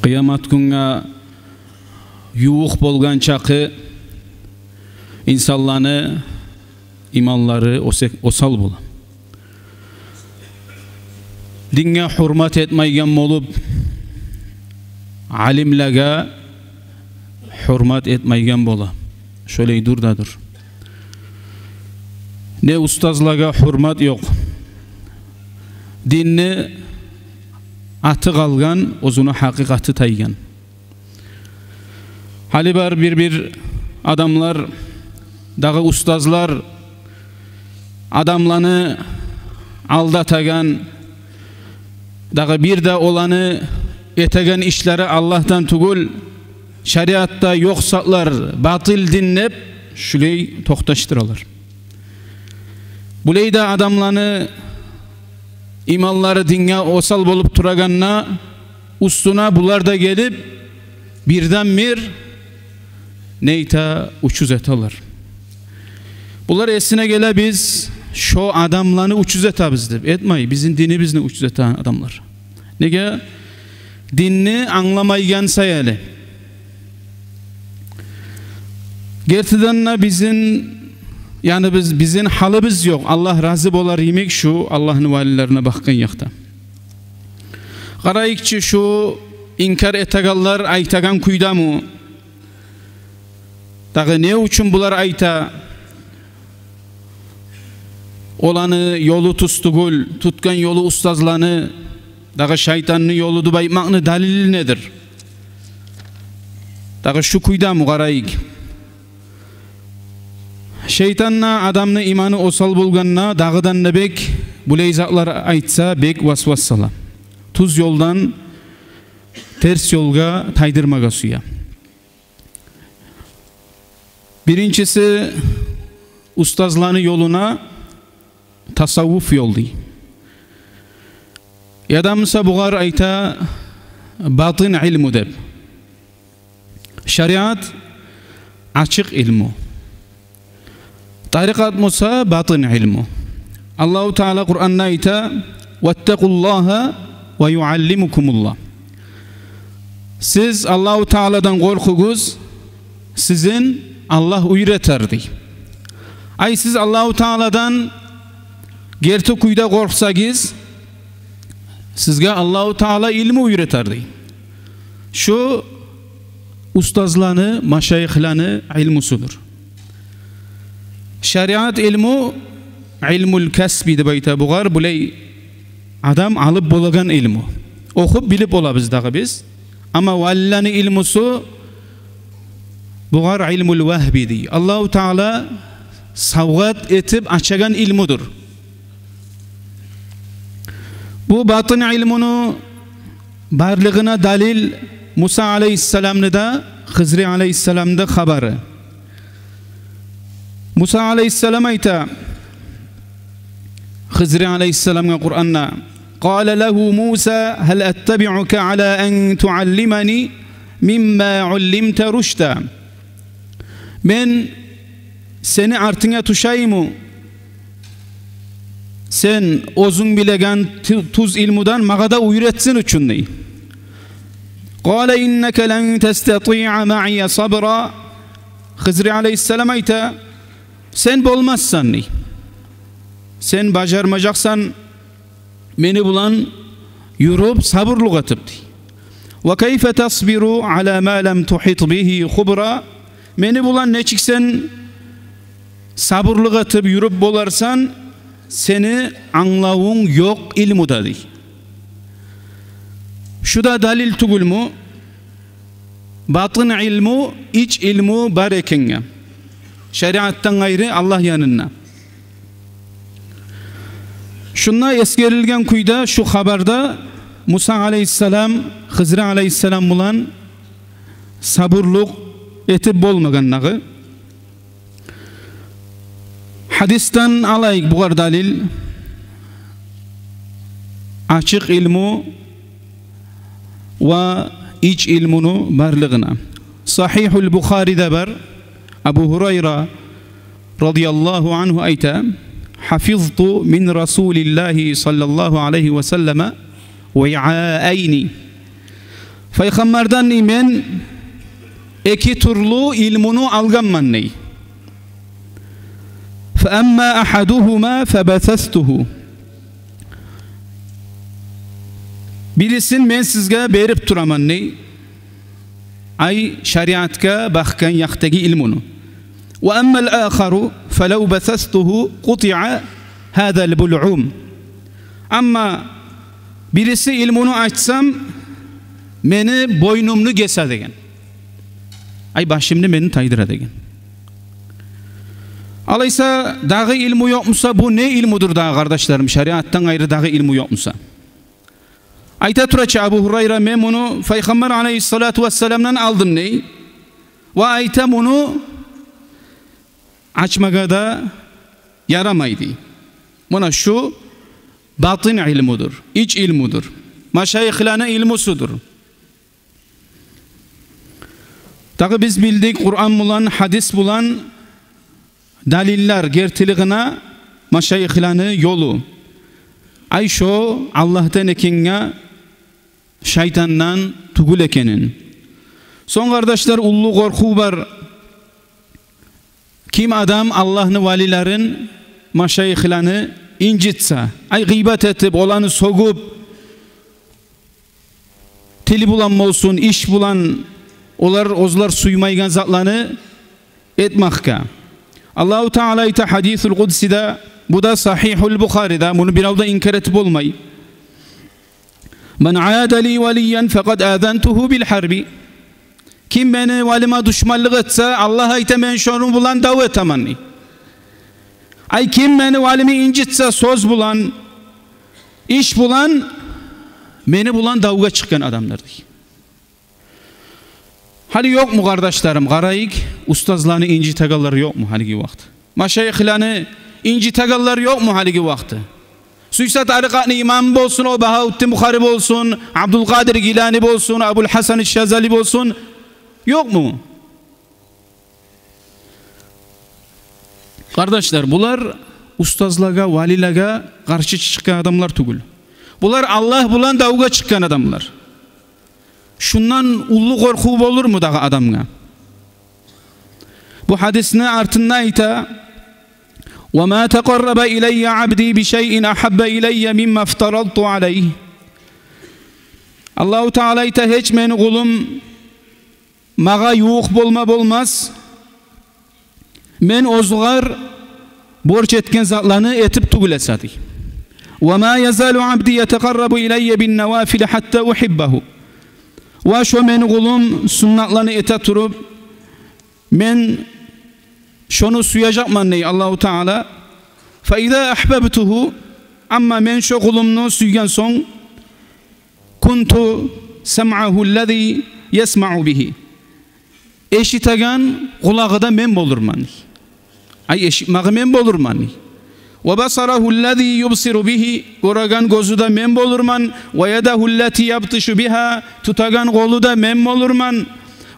Kıyamet günü yuğuk bolgan çakı insanlarını imanları osal bola. Dinge hurmat etmeygen olup alimlere hurmat etmeygen bola. Şöyle dur da dur. Ne ustazlara hurmat yok. Dinni atı kalgan, ozunu hakikati taygan. Hali bar bir adamlar, dağı ustazlar adamlarını aldatagan, dağı bir de olanı etegen işleri Allah'tan tugul, şeriatta yoksaklar batıl dinlep, şuley tohtaştıralar. Buleyda adamlarını imanları dinge osal bolup turaganna ustuna bular da gelip birden bir neyta uçuz etalar. Bular esine gele biz şu adamlarını uçuz etabız deb etmeyi bizim dinimizni uçuz etan adamlar. Nege dinni anlamaygan sayali. Gertidanna bizim yani bizim halimiz yok. Allah razı bolar yemek şu Allah'ın valilerine bakkan yakta. Qarayıkçı şu inkar etegallar aytagan kuyda mu? Dağı ne üçün bular ayta? Olanı yolu tustugul, tutkan yolu ustazlanı, dağı şeytanını yolu dubaymakını dalili nedir? Dağı şu kuyda mu qarayık? Şeytanna adamны imanı osal bulganna dağıdan da bek buleyzaklar aytsa bek vasvas sala. Tuz yoldan ters yolga taydırmaga suya. Birincisi ustazlanı yoluna tasavvuf yoldi. Yadamsa buğar ayta batın ilmu deb. Şeriat açık ilmu. Tarikat Musa batın ilmu. Allahu Teala Kur'an'da ayta "Vettekullaha ve yuallimukumullah." Siz Allahu Teala'dan korkuguz, sizin Allah uyreterdi. Ay siz Allahu Teala'dan gerti kuyda korksagiz, sizge Allahu Teala ilmi uyreterdi. Şu ustazlanı, maşayihlanı ilmusudur. Şeriat ilmu ilmul kasbi de bayta buğar bulay adam alıp bolagan ilmu. Okup bilip olabız dağı biz. Ama vallanı ilmusu buğar ilmul vahbi di. Allahu Teala savgat etip açagan ilmudur. Bu batın ilmunu barlığına dalil Musa aleyhisselam'da da Hızri aleyhisselam'da habarı. Musa aleyhisselam ayta Hızri aleyhisselam'a Kur'an'na قال له موسى هل أتبعك على أن تعلمني مما علمت رشدا Ben seni artına tuşayımı sen ozun bilegen tuz ilmudan mağada uyretsin üçün ney قال إنك لن تستطيع معي صبرا Hızri aleyhisselam ayta sen bolmazsan ney sen bacarmayacaksan beni bulan yürüp sabırlık atıp ve keyfe tasbiru ala ma lem tuhit bihi khubra beni bulan ne çıksen sabırlık atıp yürüp bolarsan seni anlavun yok ilmu da di. Şu da dalil tugul mu batın ilmu iç ilmu barekenge şeriattan gayrı Allah yanına. Şunla eskerilgen kuyda şu haberda Musa aleyhisselam Hızri aleyhisselam bulan sabırlık etip bolmaganlığı hadisten alayık buğar dalil açık ilmu ve iç ilmunu barlığına. Sahihul Bukhari'de var Abu Hurayra radıyallahu anhu ayta حفظت من رسول الله صلى الله عليه وسلم وعاءين Peygamberden men iki turlu ilmunu alganman ney. فَأَمَّا أَحَدُهُمَا فَبَثَثْتُهُ. Birisin men sizge berip turaman ney. Ay şeriatka bakkan yaktagi ilmunu. وَأَمَّا الْآخَرُ فَلَوْ بَثَثْتُهُ قُطِعَ هَذَا الْبُلْعُومِ. Ama birisi ilmunu açsam meni boynumnu gesa degen. Ay başımni meni taydıra degen. Alaysa dağı ilmu yokmusa bu ne ilmudur dağı kardeşlerim? Şeriattan ayrı dağı ilmu yokmusa. Ayta turaçı Abu Hurayra men bunu Peygamber aleyhissalatu vesselam'dan aldım ney? Ve ayta bunu açmaga da yaramaydı. Buna şu batın ilmudur, iç ilmudur. Maşayihlerine ilmusudur. Tabi biz bildik Kur'an bulan, hadis bulan daliller gertiliğine maşayihlerine yolu. Ay şu Allah'tan ekinge şeytandan tugul ekenin. Son kardeşler ullu korku var. Kim adam Allah'ın valilerin maşayihlerini incitse, ay gıybet etip, olanı sogup, tili bulan olsun, iş bulan, ozlar suymaygan zatlarını etmekka. Allahu Teala ite hadithul Kudsi'de, bu da Sahihul Bukhari'de, bunu bir avda inkar etip olmayı. Men aadali veliyen fekad azentuhu bil harbi. Kim beni valime düşmanlık etse, Allah ite men şonu bulan davet amanni. Ay kim beni valimi incitse, söz bulan, iş bulan, beni bulan davga çıkan adamlardır. Hali yok mu kardeşlerim? Qarayık, ustazlarını incitegalları yok mu haligi vakti? Maşayihlarını incitegalları yok mu haligi vakti? Suysa tarikatını imam olsun, o Bahavuddin Bukhari olsun, Abdülkadir Gilani olsun, Abul Hasan Şazali olsun, yok mu? Kardeşler, bunlar ustazlaga, valilaga karşı çıkan adamlar tugul. Bunlar Allah bulan davga çıkan adamlar. Şundan ullu korku olur mu dağı adamga? Bu hadisine artında ita وَمَا تَقَرَّبَ إِلَيَّ عَبْدِي بِشَيْءٍ أَحَبَّ إِلَيَّ مِمَّا افْتَرَضْتُ عَلَيْهِ. Allahu Teala ita hiç meni kulum mağa yuğuk bolmaz. Men ozgar borç etken zatlarını etip tugul esadi. وَمَا يَزَالُ عَبْدِي يَتَقَرَّبُ إِلَيَّ بِالنَّوَافِلِ حَتَّى أُحِبَّهُ. Ve şu meni kulum sünnatlarını ete turup men şonu suyacakman ney Allahu Teala. فَاِذَا أَحْبَبْتُهُ. Amma men şu kulumnu suygan son kuntu sem'ahu الذي يسمع bihi. Eşitagan kulağı da men bolurman. Ay eşitmağı men bolurman. وَبَصَرَهُ الَّذ۪ي يُبْصِرُ بِهِ. Goragan gozu da men bolurman. وَيَدَهُ الَّتِي يَبْتِشُ بِهَا. Tutagan kolu da men bolurman.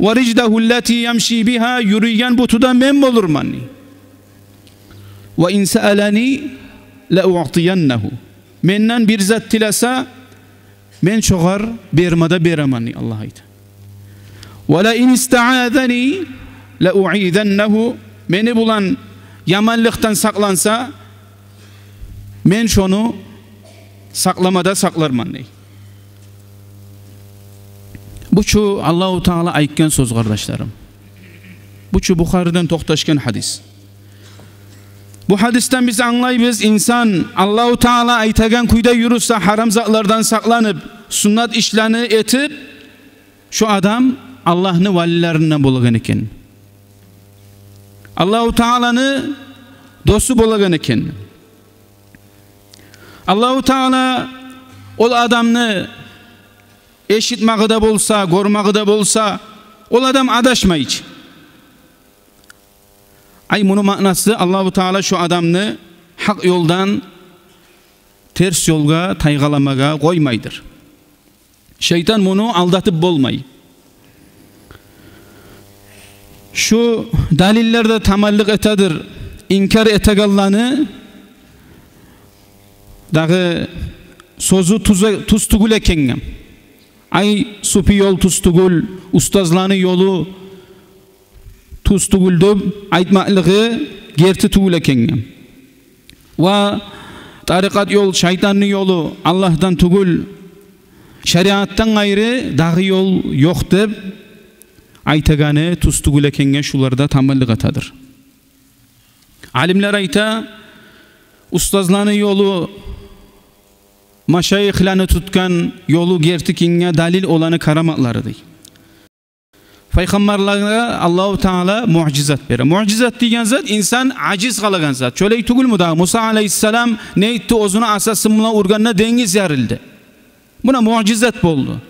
وَرِجْدَهُ الَّتِي يَمْشِي بِهَا. Yürüyen butu da men bolurman. وَاِنْ سَأَلَنِي لَاُعْطِيَنَّهُ. Menden bir zat tilasa men çoğar bermada beramani Allah'a ait. وَلَاِنْ اِسْتَعَاذَنِي لَاُعِيذَنَّهُ. Meni bulan yamanlıktan saklansa men şonu saklamada saklarman ney. Bu şu Allahu Teala aytken söz kardeşlerim. Bu şu Bukhari'den toxtaşken hadis. Bu hadisten biz anlayız insan Allahu Teala aytagan kuyda yürürse haram zatlardan saklanıp sünnet işlerini etip şu adam Allah'ın valilerinden bulagan eken. Allahu Teala'nı dostu bulagan eken. Allahu Teala ol adamını eşitmağı da bolsa, gormağı da bolsa ol adam adaşmayıcı. Ay bunun manası Allahu Teala şu adamını hak yoldan ters yolga taygalamaga koymaydır. Şeytan bunu aldatıp bolmay. Şu dalillerde tamallık etadır. İnkar etegallanı dağı sozu tuz tugul ekengem. Ay supi yol tustugul, ustazlany yolu tustugul dep aytmaklygy gerti tugul eken. Wa tariqat yol şeytanın yolu Allah'tan tugul, şeriattan gayrı dağı yol yok dep aytagany tustugul ekenge şularda tamallyk atadır. Alimler ayta ustazlany yolu maşayihlarni tutkan yolu gertikinge dalil olanı karamatlarıdır. Peygamberlerine Allahu Teala mucizat verir. Mucizat diyen zat insan aciz kalagan zat. Şöyle tugul mu da Musa aleyhisselam ne etti ozunu asasımla urganına dengiz yarildi. Buna mucizat boldu.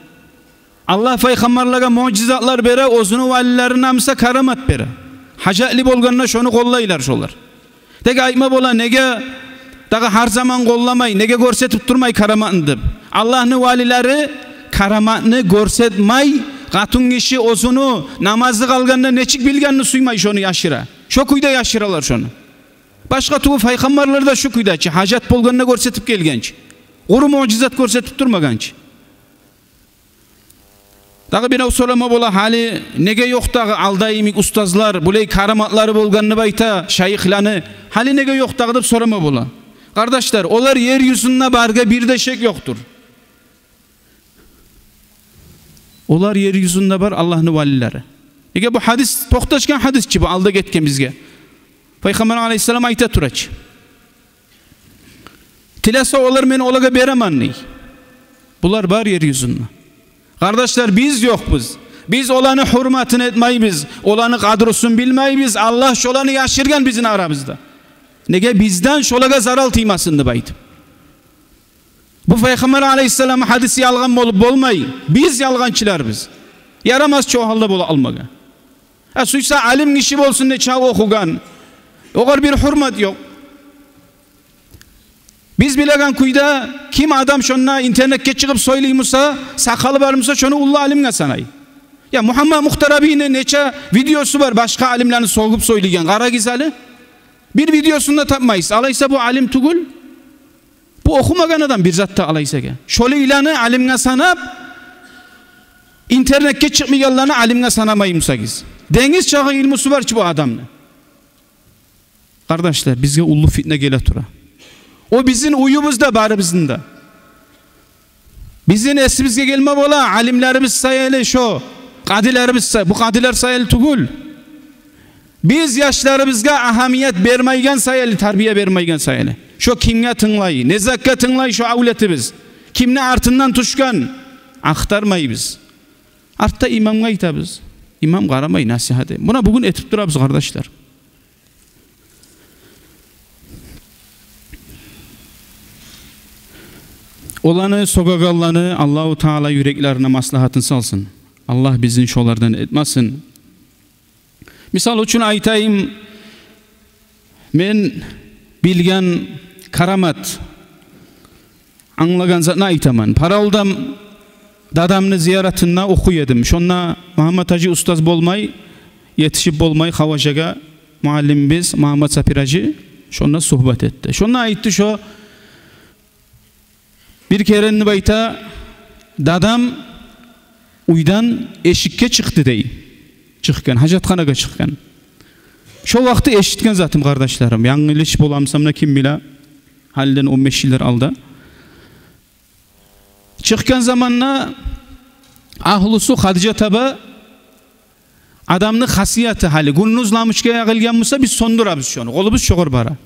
Allah peygamberlere mucizatlar verir, ozunu valilerin namsa karamat verir. Hacatli bolganına şonu kollaylar şolar. Tek aytma bola nege daga har zaman kollamay, nege görsetip durmay karamatını dep. Allah'ın valileri karamatını görsetmay, katun kişi ozunu namazı kalganda neçik bilgenini suymay şonu yaşıra. Şu kuyda yaşıralar şonu. Başka tuğu peygamberler de şu kuyda ki hacat bolganına görsetip gelgenç. Oru mucizat görsetip durmaganç. Dağı bir sorama bola hali nege yok dağı aldayımik ustazlar, bulay karamatları bolganını bayta, şayıhlanı hali nege yok dağı dep sorama bola. Kardeşler, olar yeryüzünde barga bir de şek yoktur. Olar yeryüzünde bar Allah'ın valileri. Ege bu hadis toxtaşkan hadisçi bu aldı getken bizge. Peygamber aleyhisselam ayta turaç. Tilasa olar meni olaga beremanni. Bular bar yeryüzünde. Kardeşler biz yokbuz. Biz olanı hurmatını etmeyibiz. Olanı kadrosun bilmeyibiz. Allah şolanı yaşırgan bizim aramızda. Nege bizden şolaga zaral tıymasındı baydı. Bu Peygamber aleyhisselam hadisi yalgan olup bolmay. Biz yalgançılar biz. Yaramaz çoğu halda bola almaga. Suysa alim kişi bolsun ne çağ okugan. Oğar bir hurmat yok. Biz bilegan kuyda kim adam şonna internetke çıkıp soyluymusa, sakalı varmısa şonu ullu alimga sanay. Ya Muhammed Muhtar abinin neçe videosu var başka alimlerini soğup soylayan. Kara gizali. Bir videosunda tapmayız. Alaysa bu alim tugul. Bu okumagan adam bir zatta alaysa ki. Şöyle ilanı alimga sanap internetke çıkmayanlarını alimga sanamayımsa giz. Deniz çağı ilmusu var ki bu adamla. Kardeşler bizge ullu fitne gele tura. O bizim uyumuzda bari bizim de. Bizim esibizge gelme bola alimlerimiz sayılı şu. Kadilerimiz sayılı. Bu kadiler sayılı tugul. Biz yaşlarımızga ahamiyet vermeygen sayılı, terbiye vermeygen sayılı. Şu kimge tınlayı, nezakka tınlayı şu avletimiz. Kimne artından tuşkan, aktarmayız. Artta imamga itabız. İmam qaramay nasihat. Buna bugün etip durabız kardeşler. Olanı sogagallanı Allahu Teala yüreklerine maslahatını salsın. Allah bizin şolardan etmesin. Misal üçün aytayım, men bilgen karamat anlagan zatna aytaman. Paraoldam dadamını ziyaretine okuyedim. Şonna Muhammed Hacı ustaz bolmay, yetişip bolmay Havajaga muallim biz Muhammed Sapir Hacı şonna sohbet etti. Şonna aytti şu bir kerenni bayta dadam uydan eşikke çıktı dey. Çıkkan, hacatkanaga çıkkan. Şu vakti eşitken zatım kardeşlerim. Yanlış bolamsamna kim bila halden 15 yıllar aldı. Çıkkan zamanla ahlusu Hadice taba adamны hasiyatı hali. Gününüz namışka yağılgan mısa biz sondurabız şonu. Kolubuz şoğur bara.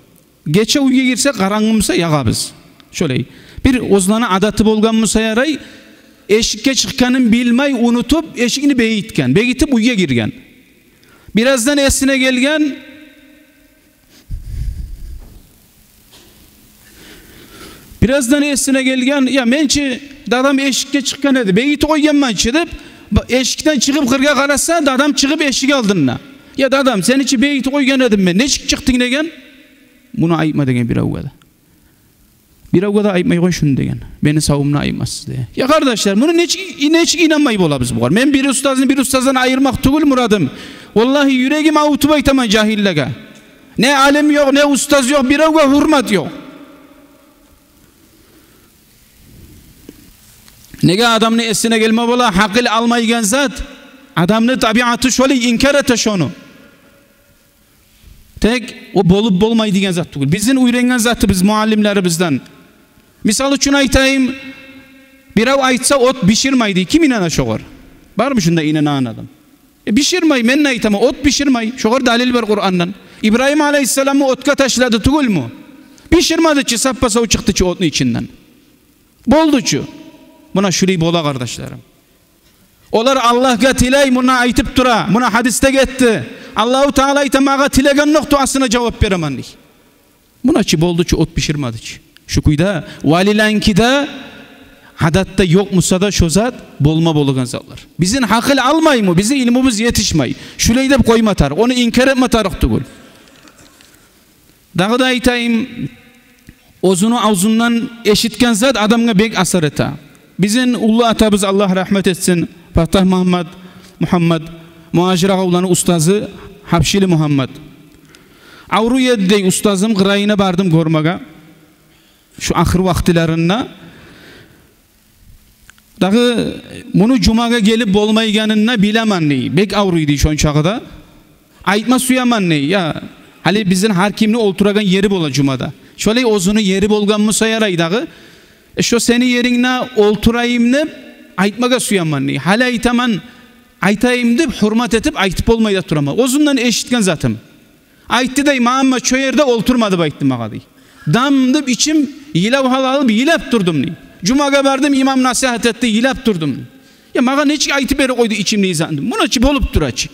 Geçe uyga girse karangımsa yağabız. Şöyle. Bir ozlana adatı bolgan mısa yaray eşikke çıkkanın bilmay unutup eşikini beyitken. Beyitip uyga girgen. Birazdan esine gelgen ya mençi dadam eşikke çıkkan edi. Beyiti koygen mançı deyip eşikten çıkıp kırga karasa dadam çıkıp eşik aldınna. Ya dadam sen içi beyiti koygen edim ben. Ne çıktın degen? Bunu ayıpma degen bir avgada. Bir avgada ayıpmayı koy şunu degen. Beni savumuna ayıpmaz diye. Ya kardeşler bunu neçik inanmayı olabız bu kadar. Ben bir ustazdan ayırmak tugul muradım. Vallahi yüreğim avutu baytaman cahillega. Ne alim yok, ne ustaz yok, bir avga hurmat yok. Nege adamını esine gelme bola hakil almaygen zat adamını tabiatı şöyle inkar ete şonu. Tek o bolup bolmay diyen zat değil. Bizim uyrengen zatı biz muallimlerimizden. Misal üçün aytayım, birav aytsa ot pişirmaydı. Kim inana şoğar? Var mı şunda inanan adam? Pişirmay, men aytama ot pişirmay. Şoğar dalil var Kur'an'dan. İbrahim Aleyhisselam'ı otka taşladı tugul mu? Pişirmadıçı, sappasav çıktıçı otun içinden. Bolduçu. Buna şurayı bola kardeşlerim. Olar Allah'a tilay buna aytıp dura. Buna hadiste gitti. Allahu Teala aytamağa tilegan noktu aslına cevap veremandik. Buna çi bolduçu ot pişirmadıçı. Şu kuyda valilankida hadatta yok musa da şozat bolma bolugan zatlar. Bizim hakil almay mı? Bizim ilmimiz yetişmay. Şulay dep koymatar. Onu inkar etmatarık tugul. Dağı da aytayım ozunu ağzından eşitken zat adamga bek asar eta. Bizim ulu atabız Allah rahmet etsin. Fatah Muhammed Muhacir ağavlanın ustazı Habşili Muhammed. Avru yeddey ustazım qırayına bardım görmege. Şu ahir vaktilerinde. Dağı bunu cumaga gelip bolmayganına bilemen ney. Bek avruydu şon çağıda. Aytma suyaman ney ya. Hali bizim hakimni olturagan yeri bola cumada. Şöyle ozunu yeri bolgan mı sayaray dağı. Şu seni yerine olturayım ne aytmaga suyaman ney. Hali aytaman aytayım dip hürmet etip aytıp olmayı da turama. Ozundan eşitken zatım. Ayttı deyim ama ço yerde olturmadı bayttım ağadı. Damdım içim yilav halalı bir yilap durdum ney. Cumaga bardım imam nasihat etti yilap durdum. Ya mağa neçik aytıp beri koydu içimde izandım. Buna çi bolup duraçı.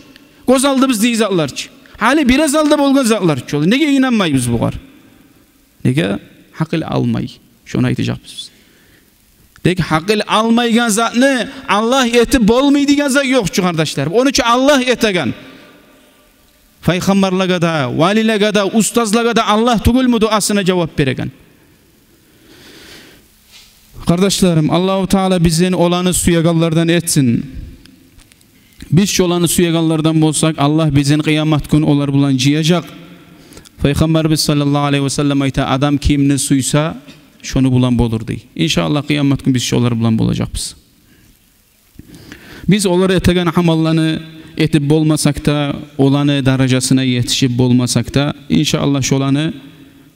Goz aldı biz izatlarçı. Hali biraz aldı bolgan zatlarçı oldu. Nege inanmayız bu var. Nege hakil almay. Şunu aytacakız. Dek hakil almaygan zatını Allah etip bolmaydigan zat yokçu kardeşler. Onun için Allah etegen. Peygamberlere da, valilere da, ustazlara da Allah tugul mu duasına cevap beregen. Kardeşlerim Allahu Teala bizin olanı suyagallardan etsin. Biz şu olanı suyagallardan bolsak Allah bizin kıyamet günü olar bulan ciyacak. Peygamberimiz sallallahu aleyhi ve sellem ayta adam kimni suysa şunu bulan bolur dey. İnşallah kıyamet günü biz şu olar bulan bolacakız. Biz oları etegen amallarını etip bolmasak da olanı derecesine yetişip bolmasak da inşallah şu olanı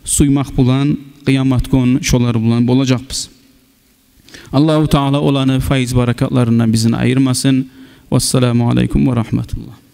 suymak bulan kıyamet günü şolar bulan bolacakız. Allahu Teala olanı faiz barakatlarından bizini ayırmasın. Vesselamu aleyküm ve rahmetullah.